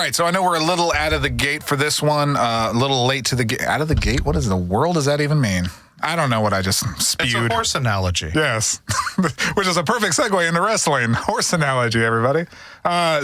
right, so I know we're a little out of the gate for this one, a little late to the gate. Out of the gate? What in the world does that even mean? I don't know what I just spewed. It's a horse analogy. Yes, which is a perfect segue into wrestling. Horse analogy, everybody.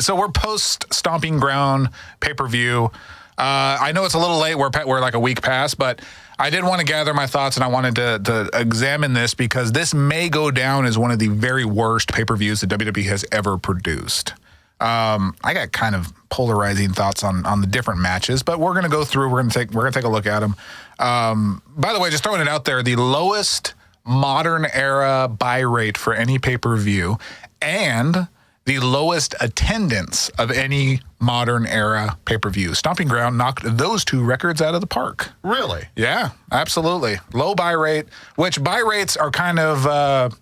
So we're post-Stomping Ground pay-per-view. I know it's a little late. We're like a week past, but I did want to gather my thoughts, and I wanted to examine this because this may go down as one of the very worst pay-per-views that WWE has ever produced. I got kind of polarizing thoughts on the different matches, but we're gonna go through. We're gonna take a look at them. By the way, just throwing it out there, the lowest modern era buy rate for any pay-per-view, and the lowest attendance of any modern era pay-per-view. Stomping Ground knocked those two records out of the park. Really? Yeah, absolutely. Low buy rate, which buy rates are kind of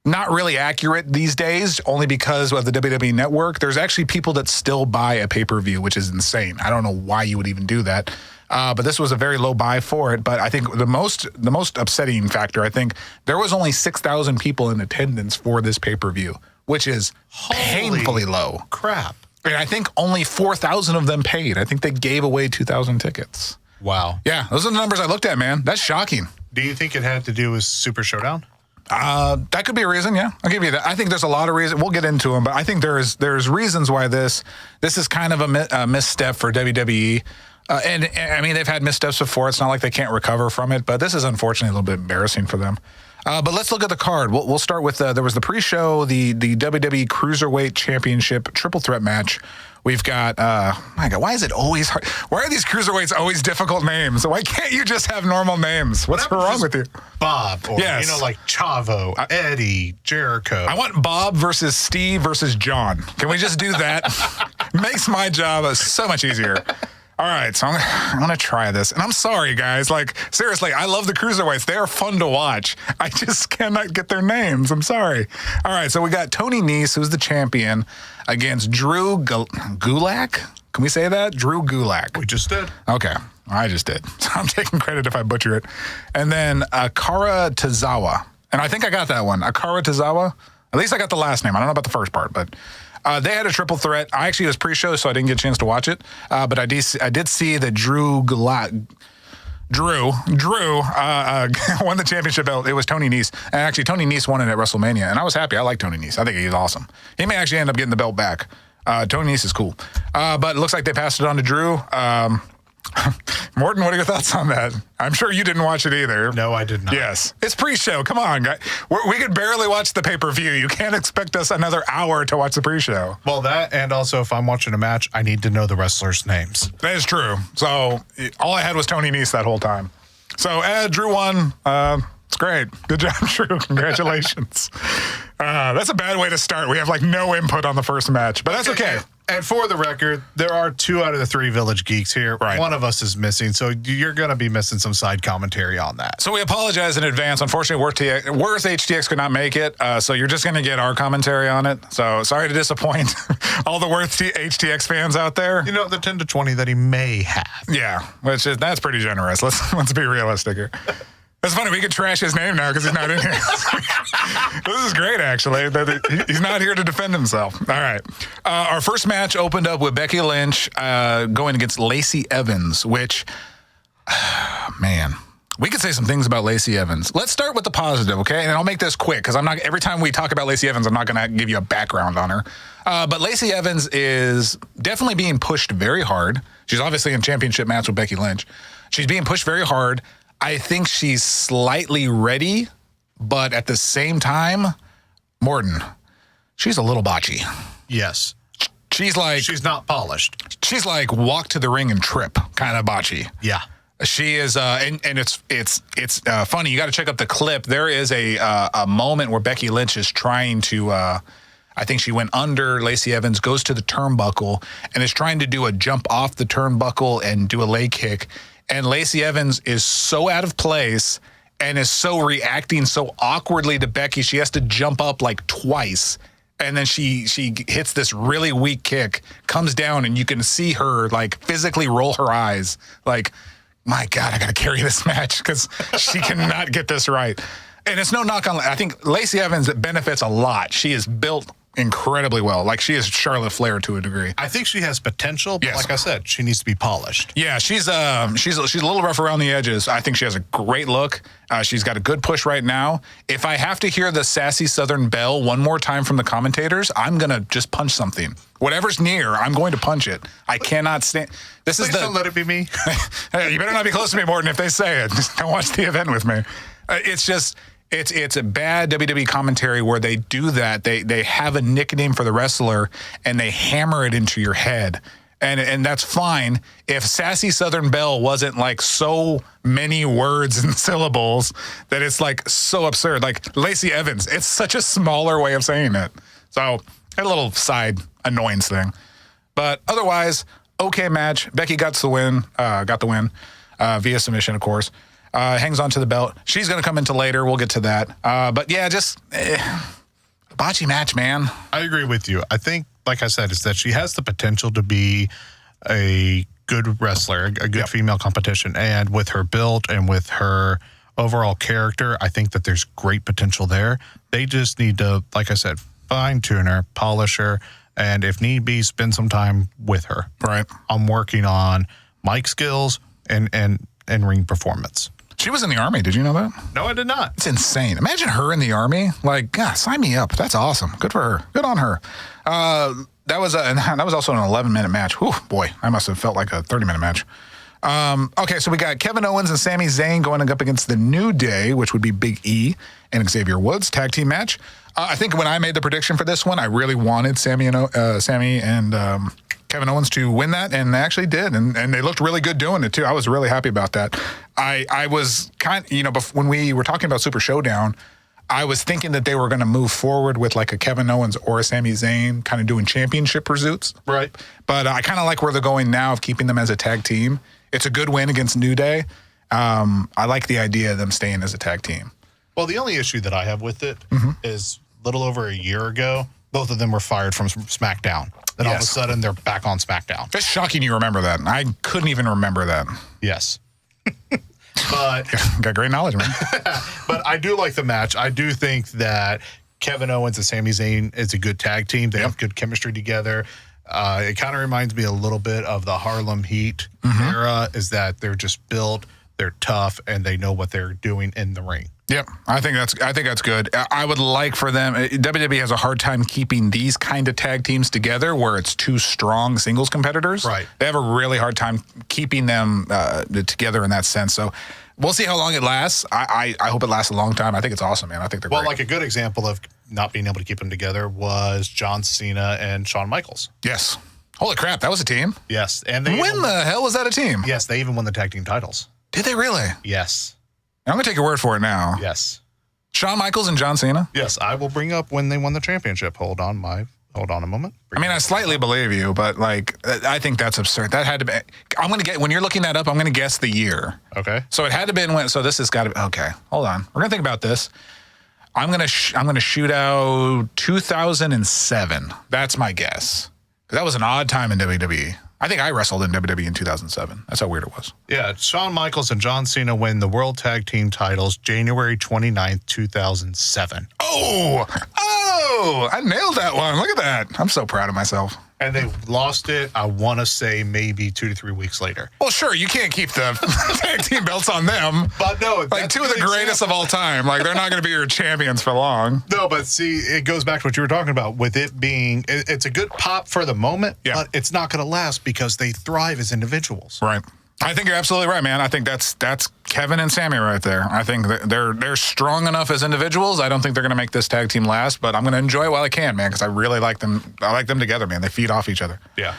not really accurate these days, only because of the WWE Network. There's actually people that still buy a pay-per-view, which is insane. I don't know why you would even do that. But this was a very low buy for it. But I think the most upsetting factor, I think there was only 6,000 people in attendance for this pay-per-view, which is painfully low. Crap. And I think only 4,000 of them paid. I think they gave away 2,000 tickets. Wow. Yeah, those are the numbers I looked at, man. That's shocking. Do you think it had to do with Super Showdown? That could be a reason, yeah. I'll give you that. I think there's a lot of reasons. We'll get into them, but I think there's reasons why this is kind of a misstep for WWE. And I mean, they've had missteps before. It's not like they can't recover from it, but this is unfortunately a little bit embarrassing for them. But let's look at the card. We'll start with there was the pre-show, the WWE Cruiserweight Championship triple threat match. We've got, my God, why is it always hard? Why are these cruiserweights always difficult names? Why can't you just have normal names? What's wrong with you? Bob, or, yes. Like Chavo, Eddie, Jericho. I want Bob versus Steve versus John. Can we just do that? Makes my job so much easier. All right, so I'm going to try this. And I'm sorry, guys. Like, seriously, I love the Cruiserweights. They are fun to watch. I just cannot get their names. I'm sorry. All right, so we got Tony Nese, who's the champion, against Drew Gulak. Can we say that? Drew Gulak. We just did. Okay, I just did. So I'm taking credit if I butcher it. And then Akara Tozawa. And I think I got that one. Akara Tozawa. At least I got the last name. I don't know about the first part, but... they had a triple threat. I actually was pre-show, so I didn't get a chance to watch it. But I did see that Drew won the championship belt. It was Tony Nese. And actually, Tony Nese won it at WrestleMania. And I was happy. I like Tony Nese. I think he's awesome. He may actually end up getting the belt back. Tony Nese is cool. But it looks like they passed it on to Drew. Morton, what are your thoughts on that? I'm sure you didn't watch it either. No, I did not. Yes. It's pre-show. Come on, guys. We could barely watch the pay-per-view. You can't expect us another hour to watch the pre-show. Well, that, and also if I'm watching a match, I need to know the wrestlers' names. That is true. So all I had was Tony Nese that whole time. So Drew won. It's great. Good job, Drew. Congratulations. That's a bad way to start. We have like no input on the first match, but that's okay. And for the record, there are 2 out of the 3 Village Geeks here. Right. One of us is missing, so you're going to be missing some side commentary on that. So we apologize in advance. Unfortunately, Worth HTX could not make it, so you're just going to get our commentary on it. So sorry to disappoint all the Worth HTX fans out there. You know, the 10 to 20 that he may have. Yeah, that's pretty generous. Let's be realistic here. It's funny, we could trash his name now because he's not in here. This is great, actually. He's not here to defend himself. All right. Our first match opened up with Becky Lynch going against Lacey Evans, which, man, we could say some things about Lacey Evans. Let's start with the positive, okay? And I'll make this quick because every time we talk about Lacey Evans, I'm not going to give you a background on her. But Lacey Evans is definitely being pushed very hard. She's obviously in a championship match with Becky Lynch. She's being pushed very hard. I think she's slightly ready, but at the same time, Morton, she's a little botchy. Yes. She's not polished. She's like walk to the ring and trip kind of botchy. Yeah. She is, and it's funny. You got to check out the clip. There is a moment where Becky Lynch is trying to, I think she went under. Lacey Evans goes to the turnbuckle and is trying to do a jump off the turnbuckle and do a leg kick. And Lacey Evans is so out of place and is so reacting so awkwardly to Becky. She has to jump up like twice. And then she hits this really weak kick, comes down, and you can see her like physically roll her eyes. Like, my God, I got to carry this match because she cannot get this right. And it's no knock on, I think Lacey Evans benefits a lot. She is built incredibly well. Like, she is Charlotte Flair to a degree. I think she has potential, but Yes. like I said, she needs to be polished. Yeah, she's a little rough around the edges. I think she has a great look. She's got a good push right now. If I have to hear the sassy Southern belle one more time from the commentators, I'm gonna just punch something. Whatever's near, I'm going to punch it. I cannot stand. This Please is the. don't let it be me. Hey, you better not be close to me, Morton, if they say it. Just don't watch the event with me. It's just. It's a bad WWE commentary where they do that. They have a nickname for the wrestler and they hammer it into your head. And that's fine if Sassy Southern Belle wasn't like so many words and syllables that it's like so absurd. Like Lacey Evans, it's such a smaller way of saying it. So a little side annoyance thing. But otherwise, okay match. Becky got the win via submission, of course. Hangs on to the belt. She's going to come into later. We'll get to that. But yeah, just botchy match, man. I agree with you. I think, like I said, is that she has the potential to be a good wrestler, a good female competition. And with her build and with her overall character, I think that there's great potential there. They just need to, like I said, fine-tune her, polish her, and if need be, spend some time with her. Right. I'm working on mic skills and ring performance. She was in the Army. Did you know that? No, I did not. It's insane. Imagine her in the Army. Like, God, sign me up. That's awesome. Good for her. Good on her. That was also an 11-minute match. Whew, boy, I must have felt like a 30-minute match. Okay, so we got Kevin Owens and Sami Zayn going up against the New Day, which would be Big E and Xavier Woods tag team match. I think when I made the prediction for this one, I really wanted Sami and Kevin Owens to win that, and they actually did, and they looked really good doing it too. I was really happy about that. I was when we were talking about Super Showdown, I was thinking that they were going to move forward with like a Kevin Owens or a Sami Zayn kind of doing championship pursuits. Right. But I kind of like where they're going now of keeping them as a tag team. It's a good win against New Day. I like the idea of them staying as a tag team. Well, the only issue that I have with it is a little over a year ago, both of them were fired from SmackDown. Then all of a sudden, they're back on SmackDown. It's shocking you remember that. I couldn't even remember that. Yes. But got great knowledge, man. But I do like the match. I do think that Kevin Owens and Sami Zayn is a good tag team. They have good chemistry together. It kind of reminds me a little bit of the Harlem Heat era, is that they're just built, they're tough, and they know what they're doing in the ring. Yep, I think that's good. I would like for them. WWE has a hard time keeping these kind of tag teams together, where it's two strong singles competitors. Right. They have a really hard time keeping them together in that sense. So we'll see how long it lasts. I hope it lasts a long time. I think it's awesome, man. I think they're great. Like a good example of not being able to keep them together was John Cena and Shawn Michaels. Yes. Holy crap, that was a team. Yes, and when the hell was that a team? Yes, they even won the tag team titles. Did they really? Yes. I'm going to take your word for it now. Yes. Shawn Michaels and John Cena? Yes, I will bring up when they won the championship. Hold on a moment. I slightly believe you, but like, I think that's absurd. That had to be, I'm going to get, when you're looking that up, I'm going to guess the year. Okay. So it had to be when, so this has got to be, okay, hold on. We're going to think about this. I'm going to shoot out 2007. That's my guess. That was an odd time in WWE. I think I wrestled in WWE in 2007. That's how weird it was. Yeah, Shawn Michaels and John Cena win the World Tag Team titles January 29th, 2007. Oh, I nailed that one. Look at that. I'm so proud of myself. And they lost it, I want to say, maybe 2 to 3 weeks later. Well, sure, you can't keep the tag team belts on them. But no, like two of the greatest of all time. Like, they're not going to be your champions for long. No, but see, it goes back to what you were talking about with it being, it's a good pop for the moment, but it's not going to last because they thrive as individuals. Right. I think you're absolutely right, man. I think that's Kevin and Sami right there. I think they're strong enough as individuals. I don't think they're going to make this tag team last, but I'm going to enjoy it while I can, man, because I really like them. I like them together, man. They feed off each other. Yeah.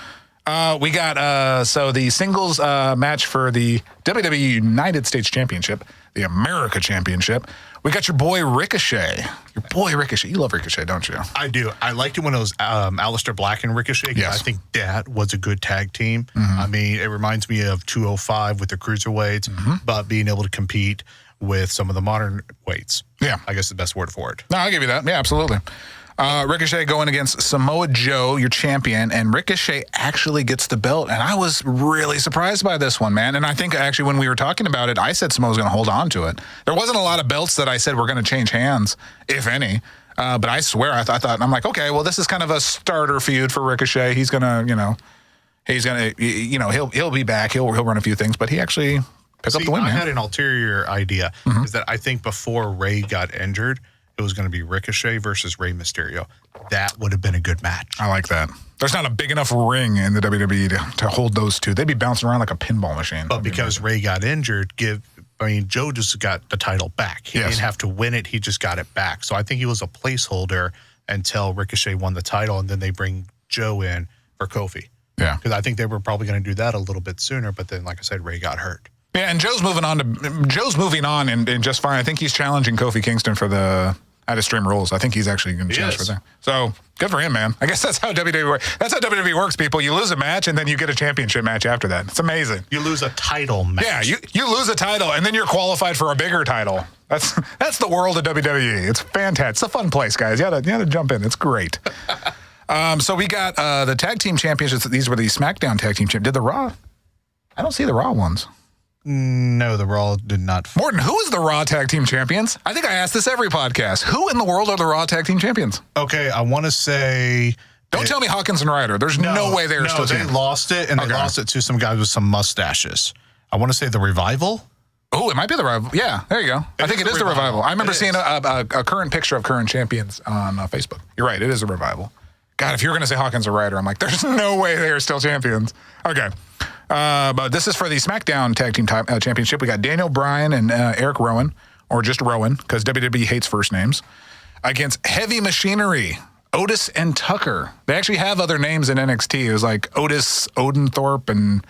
We got so the singles match for the WWE United States Championship, the America Championship. We got your boy Ricochet. Your boy Ricochet. You love Ricochet, don't you? I do. I liked it when it was Aleister Black and Ricochet. Yes. I think that was a good tag team. I mean, it reminds me of 205 with the cruiserweights, but being able to compete with some of the modern weights. Yeah. I guess the best word for it. No, I'll give you that. Yeah, absolutely. Ricochet going against Samoa Joe, your champion, and Ricochet actually gets the belt. And I was really surprised by this one, man. And I think actually when we were talking about it, I said Samoa's going to hold on to it. There wasn't a lot of belts that I said were going to change hands, if any. But I swear, I thought, I'm like, okay, well, this is kind of a starter feud for Ricochet. He's gonna, he'll be back. He'll run a few things, but he actually picked up the win. I had an ulterior idea, is that I think before Ray got injured, it was going to be Ricochet versus Rey Mysterio. That would have been a good match. I like that. There's not a big enough ring in the WWE to hold those two. They'd be bouncing around like a pinball machine. But because Ray got injured, Joe just got the title back. He didn't have to win it. He just got it back. So I think he was a placeholder until Ricochet won the title, and then they bring Joe in for Kofi. Yeah. Because I think they were probably going to do that a little bit sooner, but then, like I said, Ray got hurt. Yeah, and Joe's moving on and just fine. I think he's challenging Kofi Kingston for the Out of Stream Rules. I think he's actually going to challenge for that. So good for him, man. I guess that's how WWE works. That's how WWE works, people. You lose a match and then you get a championship match after that. It's amazing. You lose a title match. Yeah, you lose a title and then you're qualified for a bigger title. That's the world of WWE. It's fantastic. It's a fun place, guys. You gotta jump in. It's great. So we got the tag team championships. These were the SmackDown tag team championships. Did the Raw? I don't see the Raw ones. No, the Raw did not. Morton, who is the Raw Tag Team Champions? I think I ask this every podcast. Who in the world are the Raw Tag Team Champions? Okay, I want to say... Don't tell me Hawkins and Ryder. There's no way they're still champions. They lost it, and they lost it to some guys with some mustaches. I want to say the Revival. Oh, it might be the Revival. Yeah, there you go. I think it is the Revival. I remember seeing a current picture of current champions on Facebook. You're right, it is a Revival. God, if you were going to say Hawkins or Ryder, I'm like, there's no way they are still champions. Okay. But this is for the SmackDown Tag Team Championship. We got Daniel Bryan and Eric Rowan, or just Rowan, because WWE hates first names, against Heavy Machinery, Otis and Tucker. They actually have other names in NXT. It was like Otis Odenthorpe and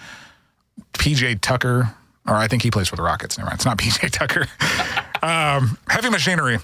PJ Tucker, or I think he plays for the Rockets. Never mind. It's not PJ Tucker. Heavy Machinery.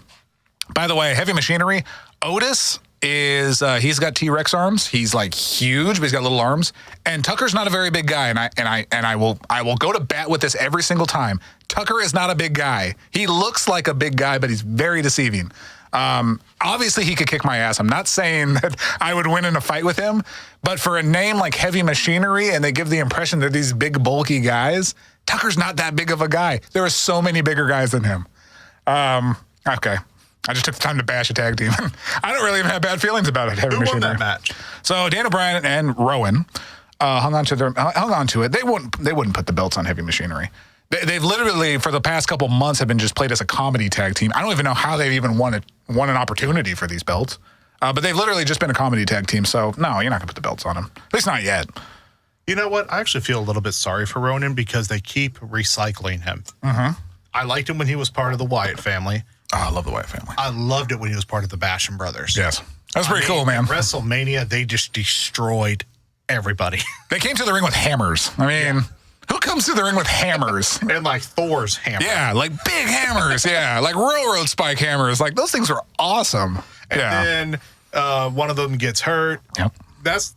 By the way, Heavy Machinery, Otis is he's got T-Rex arms. He's like huge, but he's got little arms. And Tucker's not a very big guy. And I will go to bat with this every single time. Tucker is not a big guy. He looks like a big guy, but he's very deceiving. Obviously, he could kick my ass. I'm not saying that I would win in a fight with him, but for a name like Heavy Machinery, and they give the impression they're these big, bulky guys, Tucker's not that big of a guy. There are so many bigger guys than him. Okay. I just took the time to bash a tag team. I don't really even have bad feelings about it. Who won that match? So Daniel Bryan and Rowan hung on to it. They wouldn't put the belts on Heavy Machinery. They've literally, for the past couple months, have been just played as a comedy tag team. I don't even know how they've even won an opportunity for these belts. But they've literally just been a comedy tag team. So, no, you're not going to put the belts on them. At least not yet. You know what? I actually feel a little bit sorry for Rowan because they keep recycling him. Mm-hmm. I liked him when he was part of the Wyatt family. Oh, I love the Wyatt family. I loved it when he was part of the Basham Brothers. Yes. That's pretty cool, man. At WrestleMania, they just destroyed everybody. They came to the ring with hammers. I mean, who comes to the ring with hammers? And like Thor's hammer. Yeah, like big hammers. Yeah, like railroad spike hammers. Like those things were awesome. And then one of them gets hurt. Yep. That's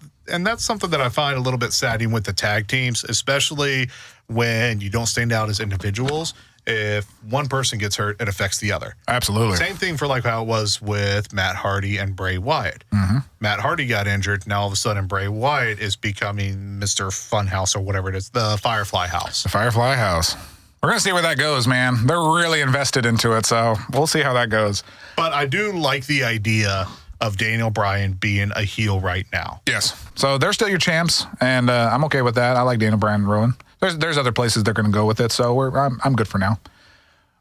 something that I find a little bit saddening with the tag teams, especially when you don't stand out as individuals. If one person gets hurt, it affects the other. Absolutely. Same thing for like how it was with Matt Hardy and Bray Wyatt. Mm-hmm. Matt Hardy got injured. Now all of a sudden Bray Wyatt is becoming Mr. Funhouse or whatever it is, the Firefly House. The Firefly House. We're going to see where that goes, man. They're really invested into it, so we'll see how that goes. But I do like the idea of Daniel Bryan being a heel right now. Yes. So they're still your champs, and I'm okay with that. I like Daniel Bryan and Rowan. There's other places they're going to go with it, so I'm good for now.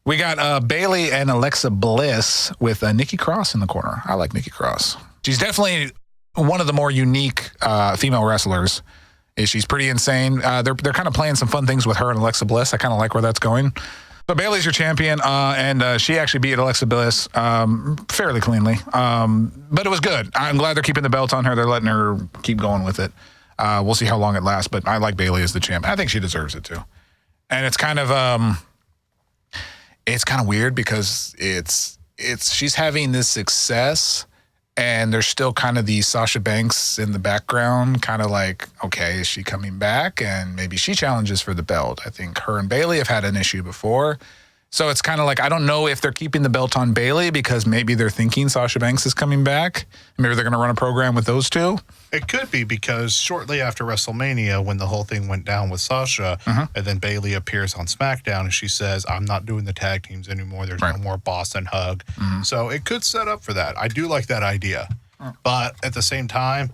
We got Bayley and Alexa Bliss with Nikki Cross in the corner. I like Nikki Cross. She's definitely one of the more unique female wrestlers. She's pretty insane. They're kind of playing some fun things with her and Alexa Bliss. I kind of like where that's going. So Bayley's your champion, and she actually beat Alexa Bliss fairly cleanly. But it was good. I'm glad they're keeping the belt on her. They're letting her keep going with it. We'll see how long it lasts, but I like Bayley as the champ. I think she deserves it too. And it's kind of weird because she's having this success, and there's still kind of the Sasha Banks in the background, kind of like, okay, is she coming back? And maybe she challenges for the belt. I think her and Bayley have had an issue before. So it's kind of like, I don't know if they're keeping the belt on Bayley because maybe they're thinking Sasha Banks is coming back. Maybe they're going to run a program with those two. It could be because shortly after WrestleMania, when the whole thing went down with Sasha, and then Bayley appears on SmackDown and she says, I'm not doing the tag teams anymore. There's no more Boston Hug. So it could set up for that. I do like that idea. But at the same time,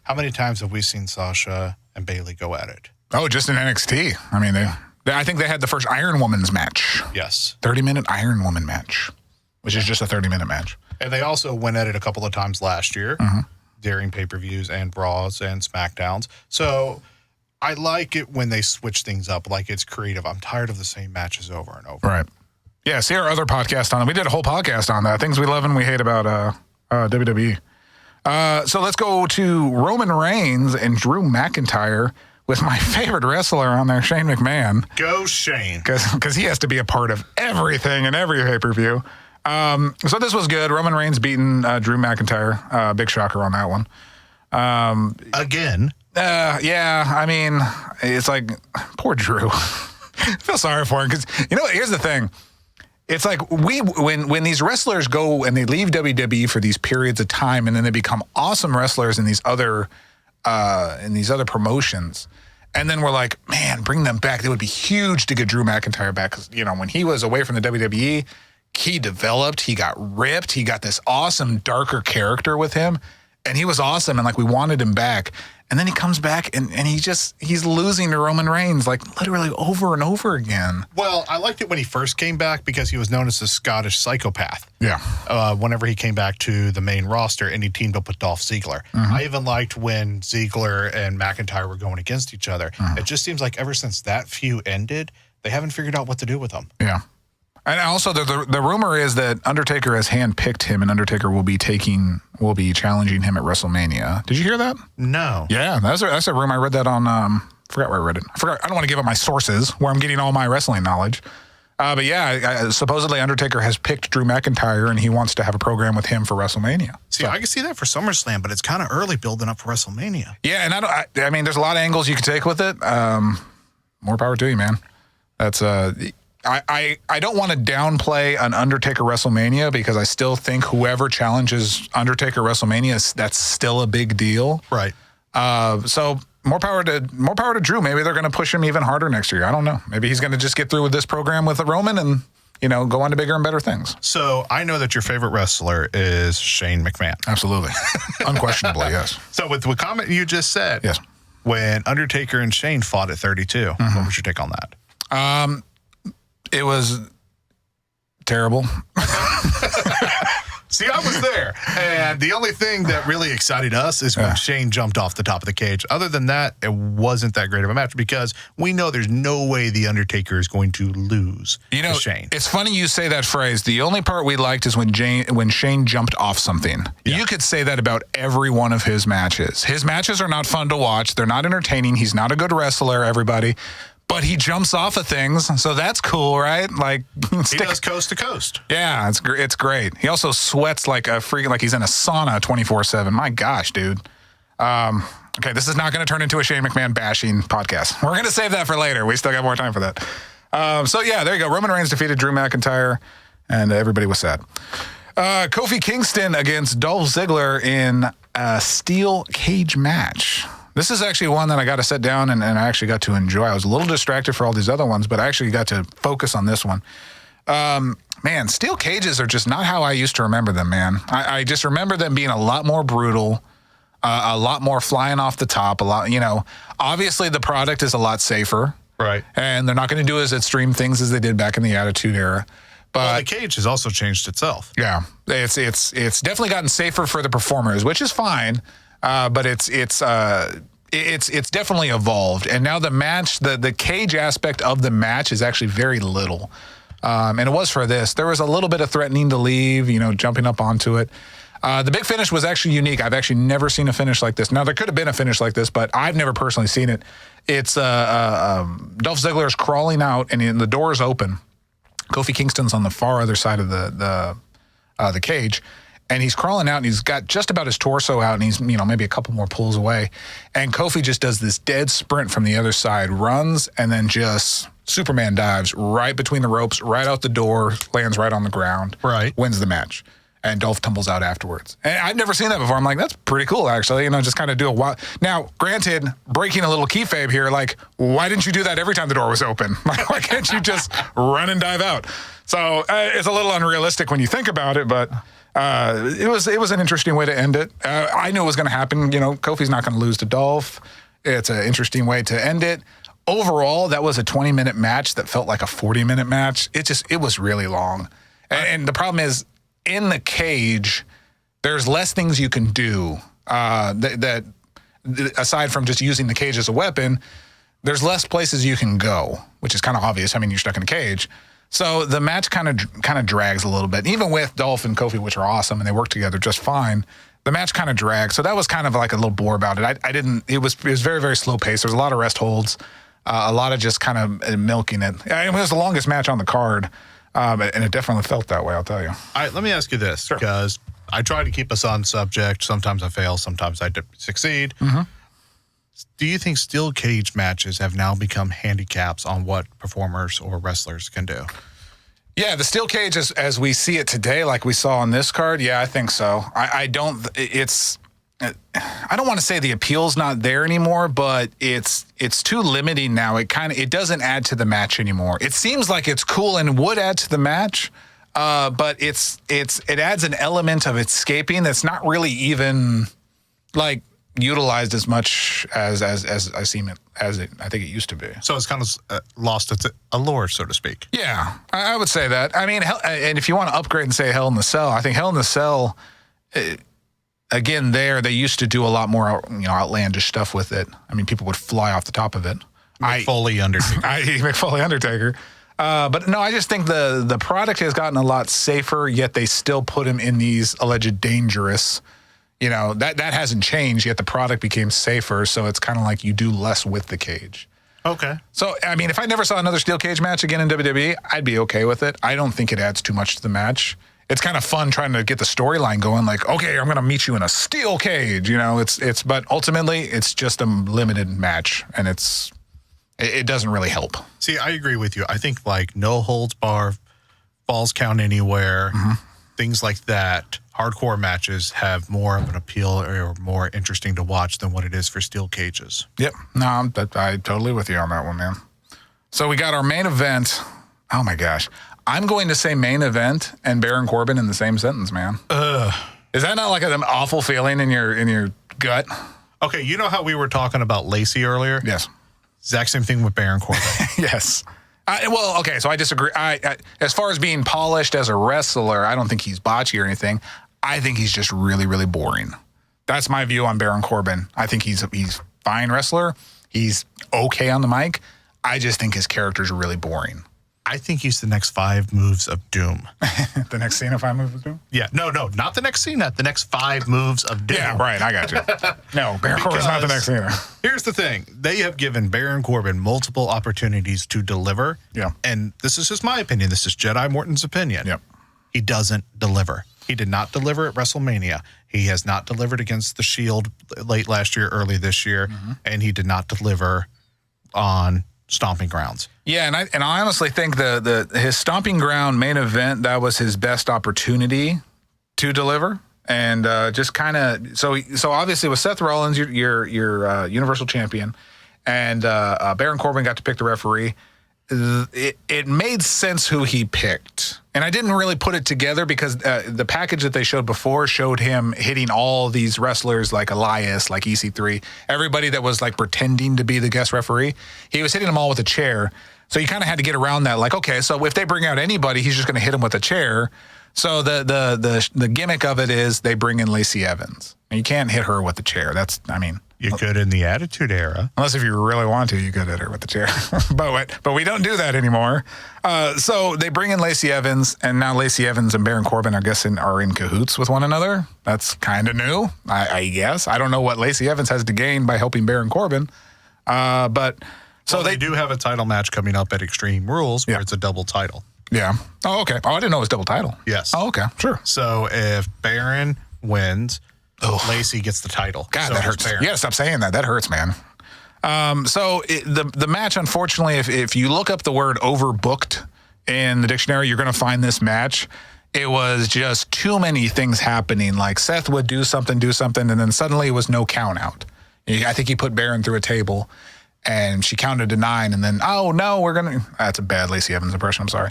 how many times have we seen Sasha and Bayley go at it? Oh, just in NXT. I mean, I think they had the first Iron Woman's match. Yes. 30-minute Iron Woman match, which is just a 30-minute match. And they also went at it a couple of times last year during pay-per-views and Raws and SmackDowns. So I like it when they switch things up, like it's creative. I'm tired of the same matches over and over. Right. Yeah, see our other podcast on it. We did a whole podcast on that. Things we love and we hate about WWE. So let's go to Roman Reigns and Drew McIntyre with my favorite wrestler on there, Shane McMahon. Go Shane. Because he has to be a part of everything in every pay-per-view. So this was good. Roman Reigns beating Drew McIntyre. Big shocker on that one. Again. Yeah, I mean, it's like, poor Drew. I feel sorry for him because, here's the thing. It's like when these wrestlers go and they leave WWE for these periods of time and then they become awesome wrestlers in these other promotions. And then we're like, man, bring them back. It would be huge to get Drew McIntyre back. Because, when he was away from the WWE, he developed, he got ripped. He got this awesome, darker character with him. And he was awesome. And we wanted him back. And then he comes back and he's losing to Roman Reigns, literally over and over again. Well, I liked it when he first came back because he was known as the Scottish psychopath. Yeah. Whenever he came back to the main roster and he teamed up with Dolph Ziggler. I even liked when Ziggler and McIntyre were going against each other. It just seems like ever since that feud ended, they haven't figured out what to do with them. Yeah. And also, the rumor is that Undertaker has handpicked him, and Undertaker will be challenging him at WrestleMania. Did you hear that? No. Yeah, that's a rumor. I read that on. Forgot where I read it. I don't want to give up my sources where I'm getting all my wrestling knowledge. But yeah, supposedly Undertaker has picked Drew McIntyre, and he wants to have a program with him for WrestleMania. See, I can see that for SummerSlam, but it's kind of early building up for WrestleMania. Yeah, and I mean, there's a lot of angles you could take with it. More power to you, man. That's I don't want to downplay an Undertaker WrestleMania because I still think whoever challenges Undertaker WrestleMania, that's still a big deal. Right. So more power to Drew. Maybe they're going to push him even harder next year. I don't know. Maybe he's going to just get through with this program with Roman and, go on to bigger and better things. So I know that your favorite wrestler is Shane McMahon. Absolutely. Unquestionably, yes. So with the comment you just said, yes, when Undertaker and Shane fought at 32, what was your take on that? It was terrible. See, I was there. And the only thing that really excited us is when Shane jumped off the top of the cage. Other than that, it wasn't that great of a match because we know there's no way The Undertaker is going to lose to Shane. It's funny you say that phrase. The only part we liked is when Shane jumped off something. Yeah. You could say that about every one of his matches. His matches are not fun to watch. They're not entertaining. He's not a good wrestler, everybody. But he jumps off of things, so that's cool, right? He does coast to coast. Yeah, it's great. He also sweats like he's in a sauna 24/7. My gosh, dude. Okay, this is not going to turn into a Shane McMahon bashing podcast. We're going to save that for later. We still got more time for that. So yeah, there you go. Roman Reigns defeated Drew McIntyre, and everybody was sad. Kofi Kingston against Dolph Ziggler in a steel cage match. This is actually one that I got to sit down and I actually got to enjoy. I was a little distracted for all these other ones, but I actually got to focus on this one. Man, steel cages are just not how I used to remember them, man. I just remember them being a lot more brutal, a lot more flying off the top, a lot, obviously the product is a lot safer. Right. And they're not going to do as extreme things as they did back in the Attitude Era. But the cage has also changed itself. Yeah. It's definitely gotten safer for the performers, which is fine. But it's definitely evolved, and now the match, the cage aspect of the match is actually very little, and it was for this. There was a little bit of threatening to leave, jumping up onto it. The big finish was actually unique. I've actually never seen a finish like this. Now there could have been a finish like this, but I've never personally seen it. It's Dolph Ziggler is crawling out, and the door is open. Kofi Kingston's on the far other side of the cage. And he's crawling out, and he's got just about his torso out, and he's, maybe a couple more pulls away. And Kofi just does this dead sprint from the other side, runs, and then just Superman dives right between the ropes, right out the door, lands right on the ground, Right. wins the match. And Dolph tumbles out afterwards. And I'd never seen that before. I'm like, that's pretty cool, actually. You know, just kind of do a while. Now, granted, breaking a little kayfabe here, like, why didn't you do that every time the door was open? Like, why can't you just run and dive out? So it's a little unrealistic when you think about it, but it was an interesting way to end it. I knew it was going to happen. You know, Kofi's not going to lose to Dolph. It's an interesting way to end it. Overall, that was a 20-minute match that felt like a 40-minute match. It was really long. And the problem is, in the cage, there's less things you can do that aside from just using the cage as a weapon, there's less places you can go, which is kind of obvious. I mean, you're stuck in a cage. So the match kind of drags a little bit. Even with Dolph and Kofi, which are awesome, and they work together just fine, the match kind of drags. So that was kind of like a little bore about it. It was very, very slow paced. There was a lot of rest holds, a lot of just kind of milking it. It was the longest match on the card. And it definitely felt that way, I'll tell you. All right, let me ask you this, because I try to keep us on subject. Sometimes I fail, sometimes I succeed. Mm-hmm. Do you think steel cage matches have now become handicaps on what performers or wrestlers can do? Yeah, the steel cage, as we see it today, like we saw on this card, yeah, I think so. I don't want to say the appeal's not there anymore, but it's too limiting now. It doesn't add to the match anymore. It seems like it's cool and would add to the match, but it adds an element of escaping that's not really even like utilized as much as I think it used to be. So it's kind of lost its allure, so to speak. Yeah, I would say that. I mean, and if you want to upgrade and say Hell in the Cell, I think Hell in the Cell. Again, they used to do a lot more, outlandish stuff with it. I mean, people would fly off the top of it. Foley Undertaker. Mick Foley Undertaker. But no, I just think the product has gotten a lot safer, yet they still put him in these alleged dangerous. That hasn't changed, yet the product became safer, so it's kind of like you do less with the cage. Okay. So, I mean, if I never saw another steel cage match again in WWE, I'd be okay with it. I don't think it adds too much to the match. It's kind of fun trying to get the storyline going, like, okay, I'm going to meet you in a steel cage, but ultimately it's just a limited match, and it doesn't really help. See, I agree with you. I think like no holds bar, falls count anywhere, things like that, hardcore matches have more of an appeal or more interesting to watch than what it is for steel cages. Yep. No, I'm totally with you on that one, man. So we got our main event. Oh my gosh. I'm going to say main event and Baron Corbin in the same sentence, man. Is that not like an awful feeling in your gut? Okay, you know how we were talking about Lacey earlier? Yes. Exact same thing with Baron Corbin. Yes. So I disagree. As far as being polished as a wrestler, I don't think he's botchy or anything. I think he's just really, really boring. That's my view on Baron Corbin. I think he's a fine wrestler. He's okay on the mic. I just think his character's really boring. I think he's the next 5 moves of doom. The next Cena 5 moves of doom? Yeah. No, not the next Cena. The next 5 moves of doom. Yeah, right. I got you. No, Baron Corbin's not the next Cena. Here's the thing. They have given Baron Corbin multiple opportunities to deliver. Yeah. And this is just my opinion. This is Jedi Morton's opinion. Yep. He doesn't deliver. He did not deliver at WrestleMania. He has not delivered against the Shield late last year, early this year. Mm-hmm. And he did not deliver on Stomping Grounds. Yeah, and I honestly think his Stomping Ground main event, that was his best opportunity to deliver, and just kind of so obviously with Seth Rollins, your Universal Champion, and Baron Corbin got to pick the referee. It made sense who he picked. And I didn't really put it together because the package that they showed before showed him hitting all these wrestlers like Elias, like EC3, everybody that was like pretending to be the guest referee. He was hitting them all with a chair. So you kind of had to get around that. Like, okay, so if they bring out anybody, he's just going to hit him with a chair. So the gimmick of it is they bring in Lacey Evans. And you can't hit her with the chair. You could in the Attitude Era. Unless if you really want to, you could hit her with the chair. but we don't do that anymore. So they bring in Lacey Evans, and now Lacey Evans and Baron Corbin, I guess, are in cahoots with one another. That's kind of new, I guess. I don't know what Lacey Evans has to gain by helping Baron Corbin. So they do have a title match coming up at Extreme Rules where it's a double title. Yeah. Oh, okay. Oh, I didn't know it was double title. Yes. Oh, okay. Sure. So if Baron wins, Lacey gets the title. God, that hurts. You got to stop saying that. That hurts, man. The match, unfortunately, if you look up the word overbooked in the dictionary, you're going to find this match. It was just too many things happening. Like Seth would do something, and then suddenly it was no count out. I think he put Baron through a table, and she counted to 9, and then, oh, no, we're going to... That's a bad Lacey Evans impression, I'm sorry.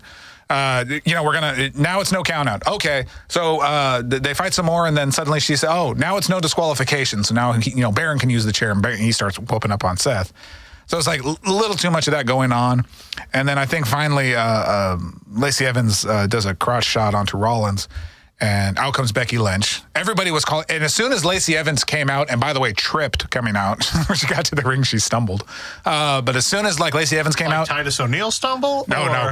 We're going to... Now it's no count out. Okay, so they fight some more, and then suddenly she said, oh, now it's no disqualification. So now, Baron can use the chair, and he starts whooping up on Seth. So it's like a little too much of that going on. And then I think finally Lacey Evans does a crotch shot onto Rollins, and out comes Becky Lynch. Everybody was calling, and as soon as Lacey Evans came out, and by the way, tripped coming out, when she got to the ring, she stumbled. But as soon as Lacey Evans came out, Titus O'Neil stumble? No.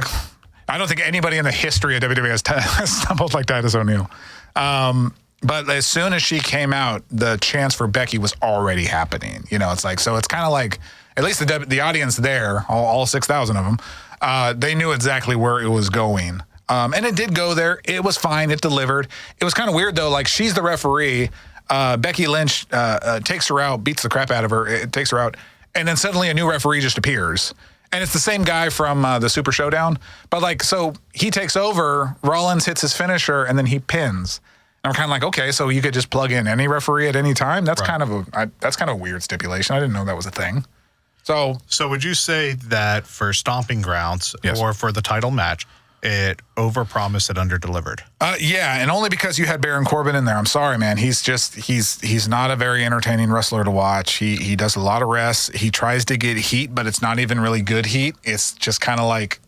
I don't think anybody in the history of WWE has stumbled like Titus O'Neil. But as soon as she came out, the chance for Becky was already happening. It's like, so it's kind of like, at least the audience there, all 6,000 of them, they knew exactly where it was going. And it did go there. It was fine. It delivered. It was kind of weird, though. Like, she's the referee. Becky Lynch takes her out, beats the crap out of her. It takes her out. And then suddenly a new referee just appears. And it's the same guy from the Super Showdown. But, so he takes over, Rollins hits his finisher, and then he pins. And I'm kind of like, okay, so you could just plug in any referee at any time? That's right. That's kind of a weird stipulation. I didn't know that was a thing. So would you say that for Stomping Grounds, yes, or for the title match, it overpromised and underdelivered? Yeah, and only because you had Baron Corbin in there. I'm sorry, man. He's not a very entertaining wrestler to watch. He does a lot of rests. He tries to get heat, but it's not even really good heat. It's just kind of like,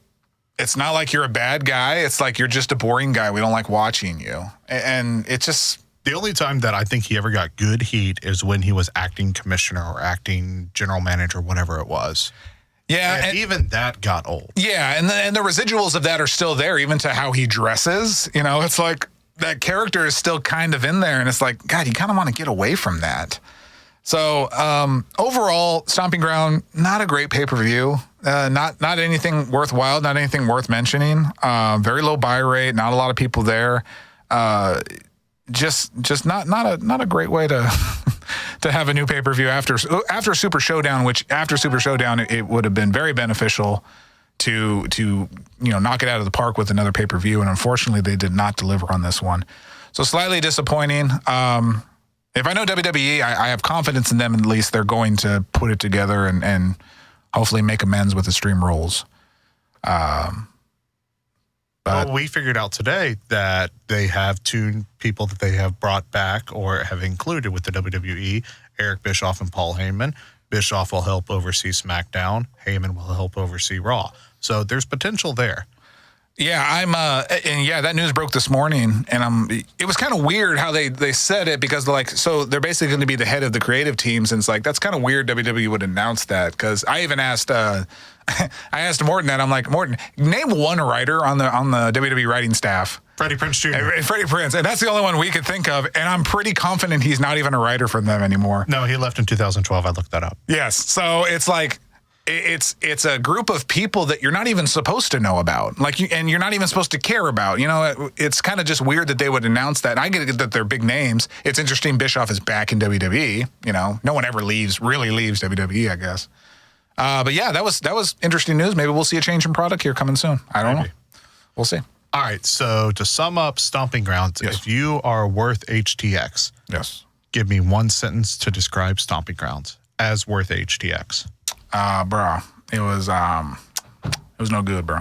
it's not like you're a bad guy. It's like you're just a boring guy. We don't like watching you. And it's just... The only time that I think he ever got good heat is when he was acting commissioner or acting general manager, whatever it was. Yeah, and even that got old. Yeah, and the residuals of that are still there, even to how he dresses. It's like that character is still kind of in there, and it's like, God, you kind of want to get away from that. So overall, Stomping Ground, not a great pay-per-view. Not anything worthwhile, not anything worth mentioning. Very low buy rate, not a lot of people there. Just not a great way to to have a new pay-per-view after Super Showdown, which after Super Showdown it would have been very beneficial to knock it out of the park with another pay-per-view, and unfortunately they did not deliver on this one. So slightly disappointing. If I know WWE, I have confidence in them. At least they're going to put it together and hopefully make amends with Extreme Rules. Well, we figured out today that they have 2 people that they have brought back or have included with the WWE, Eric Bischoff and Paul Heyman. Bischoff will help oversee SmackDown. Heyman will help oversee Raw. So there's potential there. Yeah, that news broke this morning, and it was kind of weird how they said it, because so they're basically going to be the head of the creative teams, and it's like, that's kind of weird WWE would announce that, because I even asked I asked Morton that. I'm like, Morton, name one writer on the WWE writing staff. Freddie Prinze Jr. Freddie Prinze, and that's the only one we could think of, and I'm pretty confident he's not even a writer for them anymore. No, he left in 2012. I looked that up. Yes, so it's like, it's a group of people that you're not even supposed to know about, and you're not even supposed to care about. It's kind of just weird that they would announce that. And I get that they're big names. It's interesting. Bischoff is back in WWE. No one ever really leaves WWE, I guess. But yeah, that was interesting news. Maybe we'll see a change in product here coming soon. I don't know. We'll see. All right. So to sum up Stomping Grounds, yes, if you are worth HTX, yes, give me one sentence to describe Stomping Grounds as worth HTX. Bro, it was no good, bro.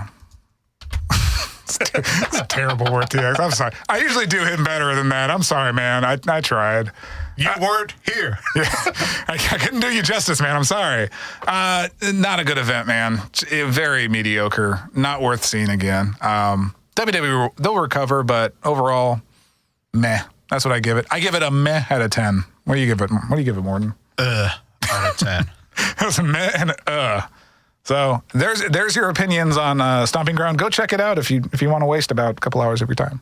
It's a terrible word, TX. I'm sorry. I usually do him better than that. I'm sorry, man. I tried. You weren't here. Yeah, I couldn't do you justice, man. I'm sorry. Not a good event, man. Very mediocre. Not worth seeing again. WWE, they'll recover, but overall, meh. That's what I give it. I give it a meh out of 10. What do you give it, Morton? Out of 10. That was a meh and So there's your opinions on Stomping Ground. Go check it out if you want to waste about a couple hours of your time.